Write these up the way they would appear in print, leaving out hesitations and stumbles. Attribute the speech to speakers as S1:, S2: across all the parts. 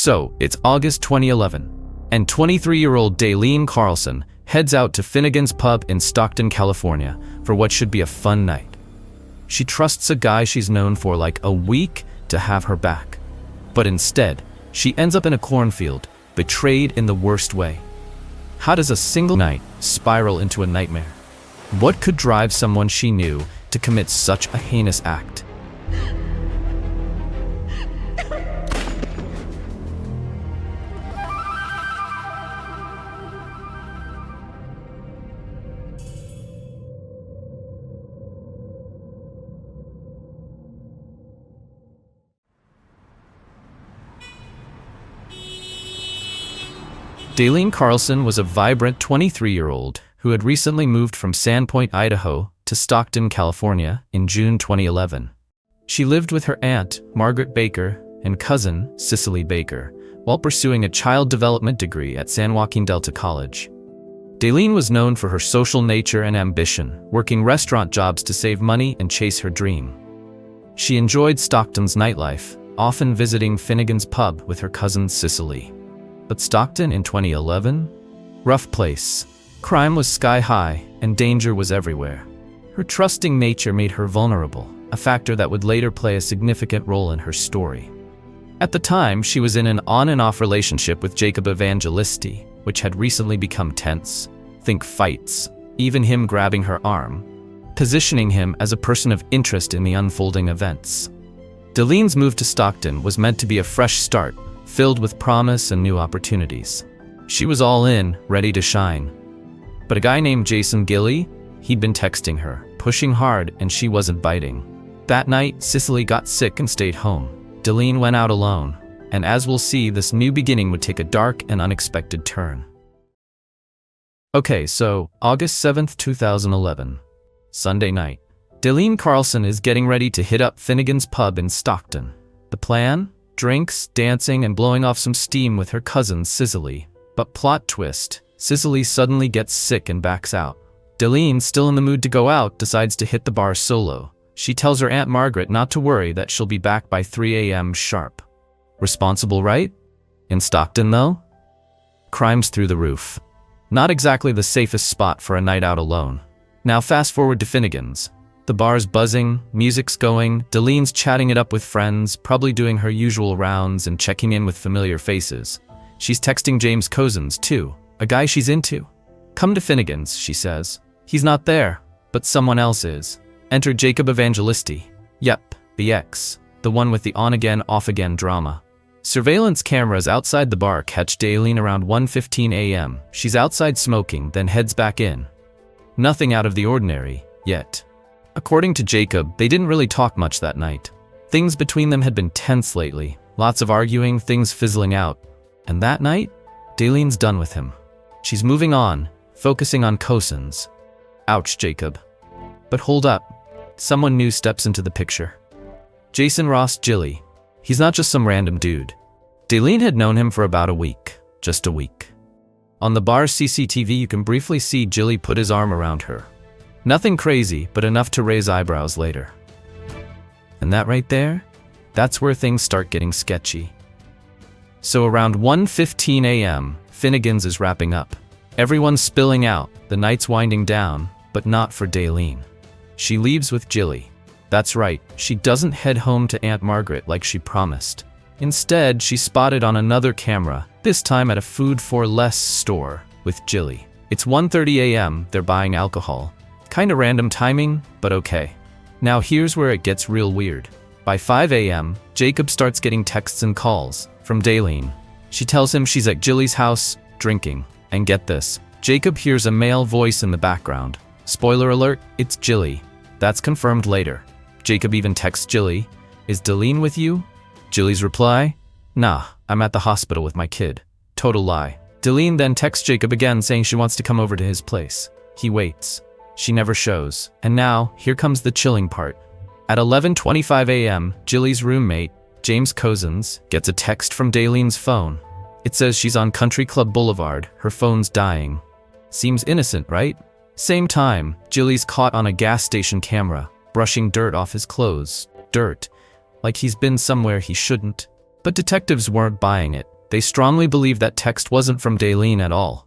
S1: So, it's August 2011, and 23-year-old Dalene Carlson heads out to Finnegan's Pub in Stockton, California for what should be a fun night. She trusts a guy she's known for like a week to have her back. But instead, she ends up in a cornfield, betrayed in the worst way. How does a single night spiral into a nightmare? What could drive someone she knew to commit such a heinous act? Dalene Carlson was a vibrant 23-year-old who had recently moved from Sandpoint, Idaho, to Stockton, California in June 2011. She lived with her aunt, Margaret Baker, and cousin, Cicely Baker, while pursuing a child development degree at San Joaquin Delta College. Dalene was known for her social nature and ambition, working restaurant jobs to save money and chase her dream. She enjoyed Stockton's nightlife, often visiting Finnegan's Pub with her cousin Cicely. But Stockton in 2011? Rough place. Crime was sky high, and danger was everywhere. Her trusting nature made her vulnerable, a factor that would later play a significant role in her story. At the time, she was in an on-and-off relationship with Jacob Evangelisti, which had recently become tense. Think fights, even him grabbing her arm, positioning him as a person of interest in the unfolding events. Dalene's move to Stockton was meant to be a fresh start, filled with promise and new opportunities. She was all in, ready to shine. But a guy named Gilley, he'd been texting her, pushing hard, and she wasn't biting. That night, Cicely got sick and stayed home. Dalene went out alone, and as we'll see, this new beginning would take a dark and unexpected turn. Okay, so August 7th, 2011, Sunday night. Dalene Carlson is getting ready to hit up Finnegan's Pub in Stockton. The plan? Drinks, dancing, and blowing off some steam with her cousin Cicely. But plot twist, Cicely suddenly gets sick and backs out. Dalene, still in the mood to go out, decides to hit the bar solo. She tells her Aunt Margaret not to worry, that she'll be back by 3 a.m. sharp. Responsible, right? In Stockton, though? Crime's through the roof. Not exactly the safest spot for a night out alone. Now fast forward to Finnegan's. The bar's buzzing, music's going, Dalene's chatting it up with friends, probably doing her usual rounds and checking in with familiar faces. She's texting James Cousins, too, a guy she's into. Come to Finnegan's, she says. He's not there, but someone else is. Enter Jacob Evangelisti. Yep, the ex, the one with the on-again, off-again drama. Surveillance cameras outside the bar catch Dalene around 1:15 a.m. She's outside smoking, then heads back in. Nothing out of the ordinary, yet. According to Jacob, they didn't really talk much that night. Things between them had been tense lately, lots of arguing, things fizzling out. And that night, Dalene's done with him. She's moving on, focusing on Cousins. Ouch, Jacob. But hold up. Someone new steps into the picture. Jason Ross Gilley. He's not just some random dude. Dalene had known him for about a week. Just a week. On the bar's CCTV, you can briefly see Gilley put his arm around her. Nothing crazy, but enough to raise eyebrows later. And that right there? That's where things start getting sketchy. So around 1:15 a.m., Finnegan's is wrapping up. Everyone's spilling out, the night's winding down, but not for Dalene. She leaves with Gilley. That's right, she doesn't head home to Aunt Margaret like she promised. Instead, she's spotted on another camera, this time at a Food for Less store, with Gilley. It's 1:30 a.m., they're buying alcohol. Kinda random timing, but okay. Now here's where it gets real weird. By 5 a.m., Jacob starts getting texts and calls from Dalene. She tells him she's at Gilley's house, drinking. And get this, Jacob hears a male voice in the background. Spoiler alert, it's Gilley. That's confirmed later. Jacob even texts Gilley, "Is Dalene with you?" Gilley's reply, "Nah, I'm at the hospital with my kid." Total lie. Dalene then texts Jacob again saying she wants to come over to his place. He waits. She never shows. And now, here comes the chilling part. At 11:25 a.m., Gilley's roommate, James Cousins, gets a text from Dalene's phone. It says she's on Country Club Boulevard, her phone's dying. Seems innocent, right? Same time, Gilley's caught on a gas station camera, brushing dirt off his clothes. Dirt. Like he's been somewhere he shouldn't. But detectives weren't buying it. They strongly believe that text wasn't from Dalene at all.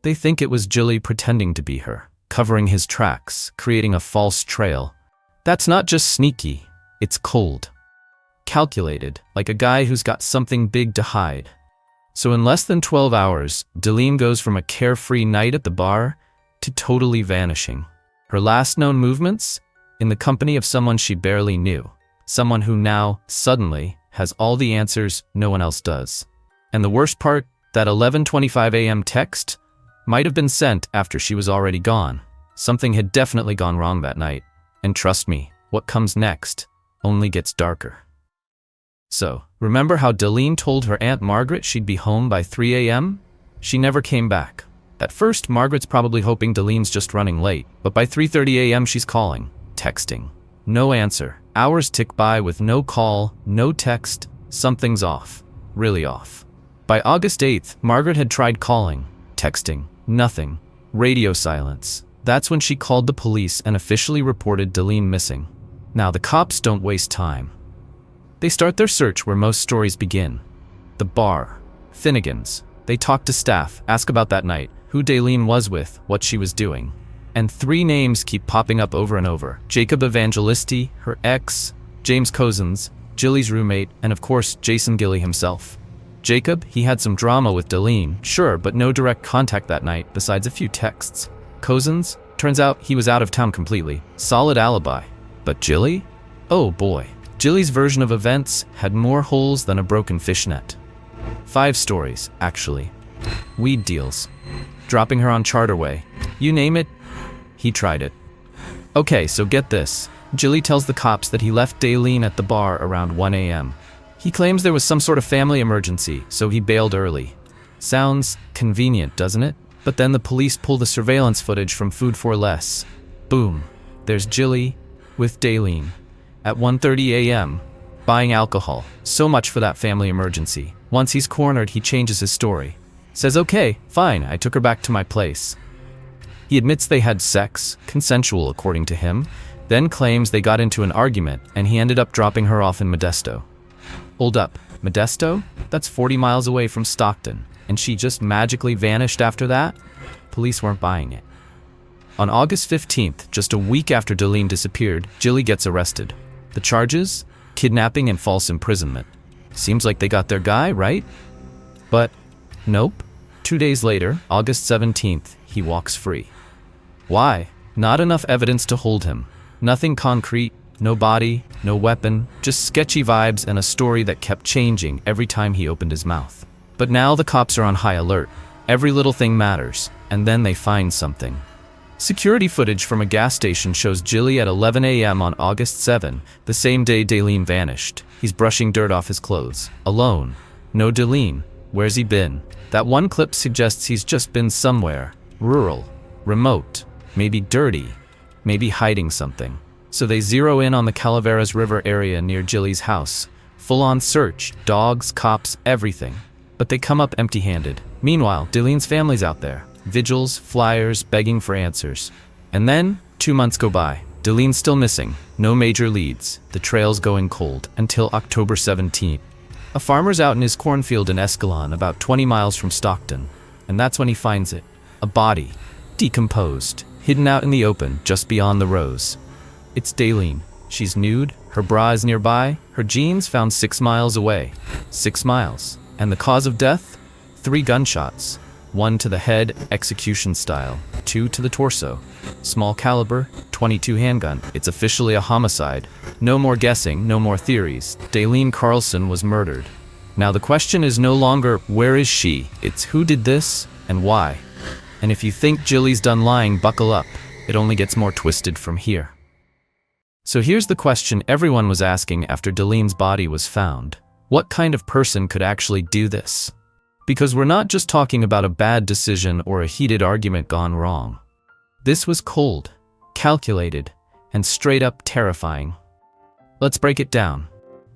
S1: They think it was Gilley pretending to be her, covering his tracks, creating a false trail. That's not just sneaky, it's cold. Calculated, like a guy who's got something big to hide. So in less than 12 hours, Dalene goes from a carefree night at the bar to totally vanishing. Her last known movements? In the company of someone she barely knew. Someone who now, suddenly, has all the answers no one else does. And the worst part, that 11:25 a.m. text might have been sent after she was already gone. Something had definitely gone wrong that night. And trust me, what comes next only gets darker. So, remember how Dalene told her Aunt Margaret she'd be home by 3 a.m.? She never came back. At first, Margaret's probably hoping Dalene's just running late, but by 3:30 a.m. she's calling, texting. No answer. Hours tick by with no call, no text. Something's off. Really off. By August 8th, Margaret had tried calling, texting, nothing. Radio silence. That's when she called the police and officially reported Dalene missing. Now, the cops don't waste time. They start their search where most stories begin. The bar. Finnegan's. They talk to staff, ask about that night, who Dalene was with, what she was doing. And 3 names keep popping up over and over. Jacob Evangelisti, her ex, James Cousins, Gilley's roommate, and of course, Jason Gilley himself. Jacob, he had some drama with Dalene, sure, but no direct contact that night, besides a few texts. Cousins? Turns out he was out of town completely. Solid alibi. But Gilley? Oh boy. Gilley's version of events had more holes than a broken fishnet. 5 stories, actually. Weed deals. Dropping her on Charterway. You name it, he tried it. Okay, so get this. Gilley tells the cops that he left Dalene at the bar around 1 a.m. He claims there was some sort of family emergency, so he bailed early. Sounds convenient, doesn't it? But then the police pull the surveillance footage from Food 4 Less. Boom. There's Gilley with Dalene at 1:30 a.m. buying alcohol. So much for that family emergency. Once he's cornered, he changes his story. Says, okay, fine, I took her back to my place. He admits they had sex, consensual according to him, then claims they got into an argument and he ended up dropping her off in Modesto. Hold up, Modesto? That's 40 miles away from Stockton, and she just magically vanished after that? Police weren't buying it. On August 15th, just a week after Dalene disappeared, Gilley gets arrested. The charges? Kidnapping and false imprisonment. Seems like they got their guy, right? But nope. 2 days later, August 17th, he walks free. Why? Not enough evidence to hold him. Nothing concrete, no body, no weapon, just sketchy vibes and a story that kept changing every time he opened his mouth. But now the cops are on high alert. Every little thing matters, and then they find something. Security footage from a gas station shows Gilley at 11 a.m. on August 7, the same day Dalene vanished. He's brushing dirt off his clothes. Alone. No Dalene. Where's he been? That one clip suggests he's just been somewhere. Rural. Remote. Maybe dirty. Maybe hiding something. So they zero in on the Calaveras River area near Gilley's house. Full-on search. Dogs, cops, everything. But they come up empty-handed. Meanwhile, Dalene's family's out there. Vigils, flyers, begging for answers. And then, 2 months go by. Dalene's still missing. No major leads. The trail's going cold until October 17th. A farmer's out in his cornfield in Escalon, about 20 miles from Stockton. And that's when he finds it. A body. Decomposed. Hidden out in the open, just beyond the rows. It's Dalene. She's nude. Her bra is nearby. Her jeans found 6 miles away. 6 miles. And the cause of death? 3 gunshots. 1 to the head, execution style. 2 to the torso. Small caliber, .22 handgun. It's officially a homicide. No more guessing, no more theories. Dalene Carlson was murdered. Now the question is no longer, where is she? It's who did this, and why? And if you think Gilley's done lying, buckle up. It only gets more twisted from here. So here's the question everyone was asking after Dalene's body was found. What kind of person could actually do this? Because we're not just talking about a bad decision or a heated argument gone wrong. This was cold, calculated, and straight up terrifying. Let's break it down.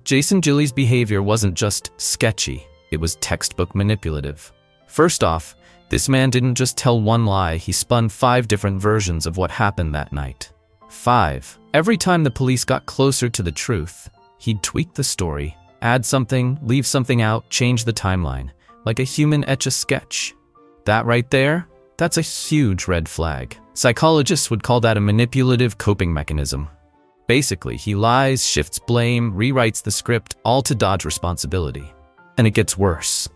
S1: Jason Gilley's behavior wasn't just sketchy, it was textbook manipulative. First off, this man didn't just tell one lie, he spun 5 different versions of what happened that night. 5. Every time the police got closer to the truth, he'd tweak the story, add something, leave something out, change the timeline. like a human etch-a-sketch. That right there, that's a huge red flag. Psychologists would call that a manipulative coping mechanism. Basically, he lies, shifts blame, rewrites the script, all to dodge responsibility. And it gets worse.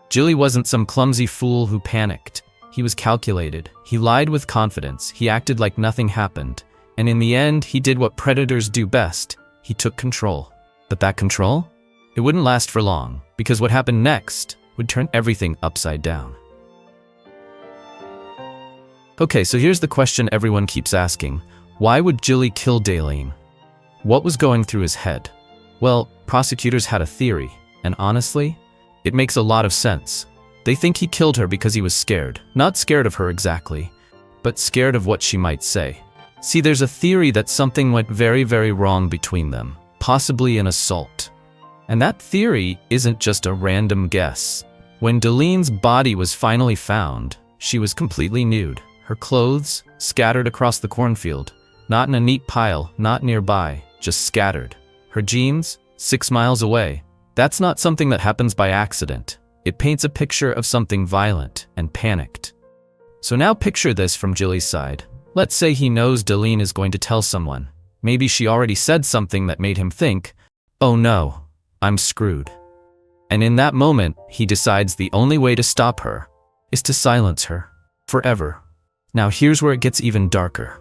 S1: Gilley wasn't some clumsy fool who panicked. He was calculated. He lied with confidence. He acted like nothing happened. And in the end, he did what predators do best. He took control. But that control? It wouldn't last for long, because what happened next would turn everything upside down. Okay, so here's the question everyone keeps asking. Why would Gilley kill Dalene? What was going through his head? Well, prosecutors had a theory, and honestly, it makes a lot of sense. They think he killed her because he was scared. Not scared of her exactly, but scared of what she might say. See, there's a theory that something went very, very wrong between them, possibly an assault. And that theory isn't just a random guess. When Dalene's body was finally found, she was completely nude. Her clothes scattered across the cornfield, not in a neat pile, not nearby, just scattered. Her jeans 6 miles away. That's not something that happens by accident. It paints a picture of something violent and panicked. So now picture this from Gilley's side. Let's say he knows Dalene is going to tell someone. Maybe she already said something that made him think, oh no, I'm screwed. And in that moment, he decides the only way to stop her is to silence her forever. Now here's where it gets even darker.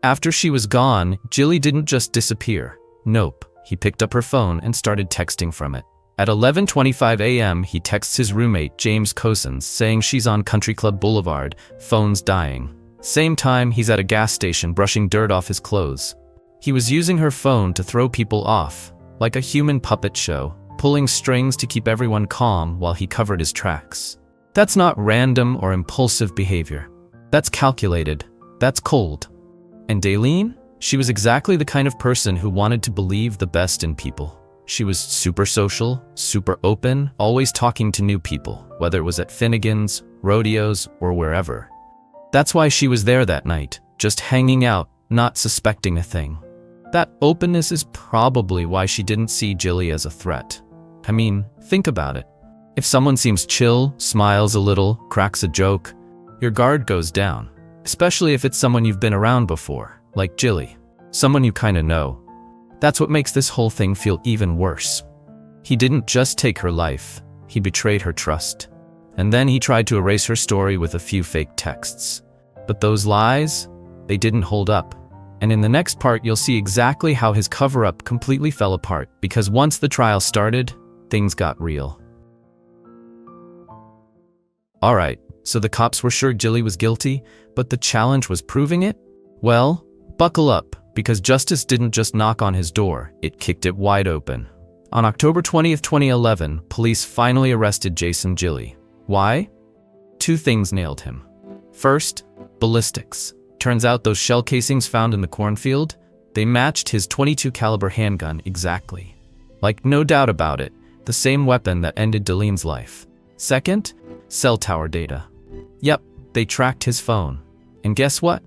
S1: After she was gone, Gilley didn't just disappear. Nope, he picked up her phone and started texting from it. At 11:25 a.m., he texts his roommate, James Cosens, saying she's on Country Club Boulevard, phone's dying. Same time, he's at a gas station brushing dirt off his clothes. He was using her phone to throw people off, like a human puppet show, pulling strings to keep everyone calm while he covered his tracks. That's not random or impulsive behavior. That's calculated. That's cold. And Dalene? She was exactly the kind of person who wanted to believe the best in people. She was super social, super open, always talking to new people, whether it was at Finnegan's, rodeos, or wherever. That's why she was there that night, just hanging out, not suspecting a thing. That openness is probably why she didn't see Gilley as a threat. I mean, think about it. If someone seems chill, smiles a little, cracks a joke, your guard goes down. Especially if it's someone you've been around before, like Gilley. Someone you kinda know. That's what makes this whole thing feel even worse. He didn't just take her life, he betrayed her trust. And then he tried to erase her story with a few fake texts. But those lies, they didn't hold up. And in the next part, you'll see exactly how his cover-up completely fell apart, because once the trial started, things got real. Alright, so the cops were sure Gilley was guilty, but the challenge was proving it? Well, buckle up, because justice didn't just knock on his door, it kicked it wide open. On October 20th, 2011, police finally arrested Jason Gilley. Why? 2 things nailed him. First, ballistics. Turns out those shell casings found in the cornfield, they matched his .22 caliber handgun exactly. Like, no doubt about it, the same weapon that ended Dalene's life. Second, cell tower data. Yep, they tracked his phone. And guess what?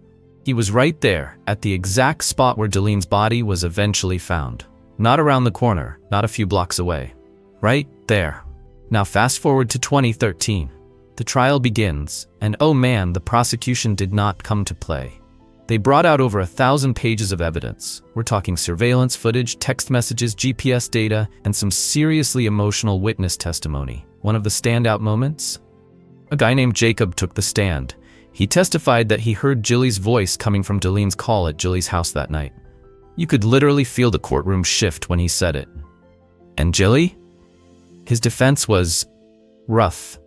S1: He was right there, at the exact spot where Dalene's body was eventually found. Not around the corner, not a few blocks away. Right there. Now fast forward to 2013. The trial begins, and oh man, the prosecution did not come to play. They brought out over 1,000 pages of evidence. We're talking surveillance footage, text messages, GPS data, and some seriously emotional witness testimony. One of the standout moments? A guy named Jacob took the stand. He testified that he heard Gilley's voice coming from Dalene's call at Gilley's house that night. You could literally feel the courtroom shift when he said it. And Gilley? His defense was rough.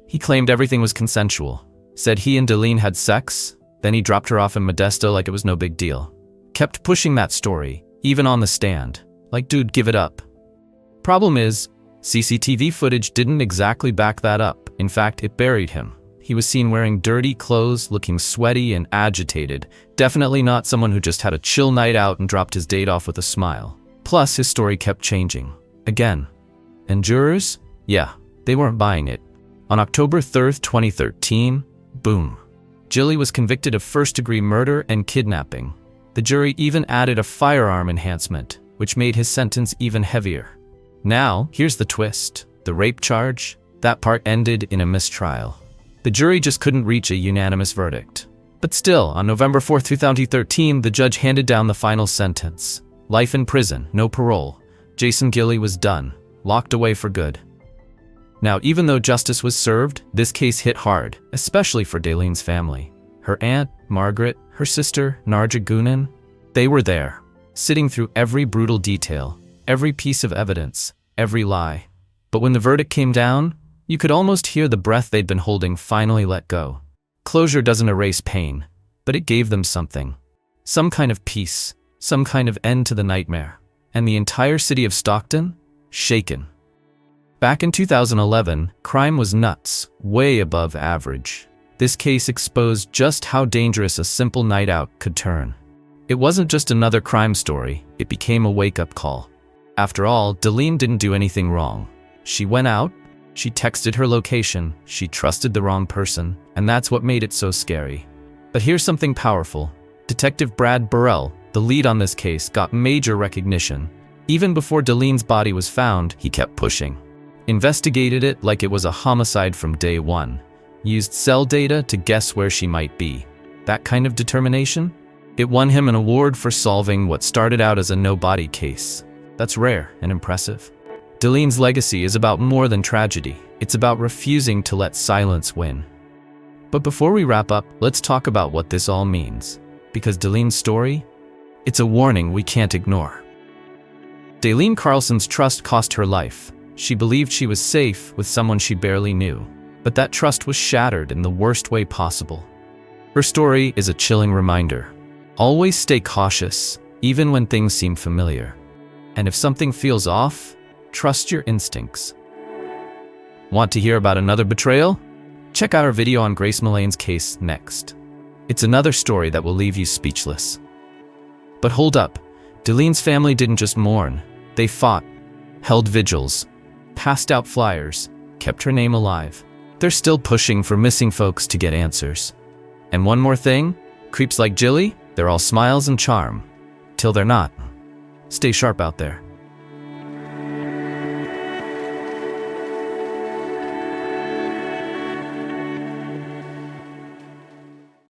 S1: He claimed everything was consensual. Said he and Dalene had sex, then he dropped her off in Modesto like it was no big deal. Kept pushing that story, even on the stand. Like, dude, give it up. Problem is, CCTV footage didn't exactly back that up. In fact, it buried him. He was seen wearing dirty clothes, looking sweaty and agitated. Definitely not someone who just had a chill night out and dropped his date off with a smile. Plus, his story kept changing. Again. And jurors? Yeah, they weren't buying it. On October 3rd, 2013, boom. Gilley was convicted of first-degree murder and kidnapping. The jury even added a firearm enhancement, which made his sentence even heavier. Now, here's the twist. The rape charge, That part ended in a mistrial. The jury just couldn't reach a unanimous verdict. But still, on November 4, 2013, the judge handed down the final sentence. Life in prison, no parole. Jason Gilley was done, locked away for good. Now, even though justice was served, this case hit hard, especially for Dalene's family. Her aunt, Margaret, her sister, Narja Gunan, they were there, sitting through every brutal detail, every piece of evidence, every lie. But when the verdict came down, you could almost hear the breath they'd been holding finally let go. Closure doesn't erase pain, but it gave them something. Some kind of peace, some kind of end to the nightmare. And the entire city of Stockton? Shaken. Back in 2011, crime was nuts, way above average. This case exposed just how dangerous a simple night out could turn. It wasn't just another crime story, it became a wake-up call. After all, Dalene didn't do anything wrong. She went out, she texted her location, she trusted the wrong person, and that's what made it so scary. But here's something powerful. Detective Brad Burrell, the lead on this case, got major recognition. Even before Dalene's body was found, he kept pushing. Investigated it like it was a homicide from day one. Used cell data to guess where she might be. That kind of determination? It won him an award for solving what started out as a no-body case. That's rare and impressive. Dalene's legacy is about more than tragedy. It's about refusing to let silence win. But before we wrap up, let's talk about what this all means. Because Dalene's story? It's a warning we can't ignore. Dalene Carlson's trust cost her life. She believed she was safe with someone she barely knew. But that trust was shattered in the worst way possible. Her story is a chilling reminder. Always stay cautious, even when things seem familiar. And if something feels off, trust your instincts. Want to hear about another betrayal? Check out our video on Grace Mullane's case next. It's another story that will leave you speechless. But hold up, Dalene's family didn't just mourn. They fought, held vigils, passed out flyers, kept her name alive. They're still pushing for missing folks to get answers. And one more thing, creeps like Gilley, they're all smiles and charm. Till they're not. Stay sharp out there.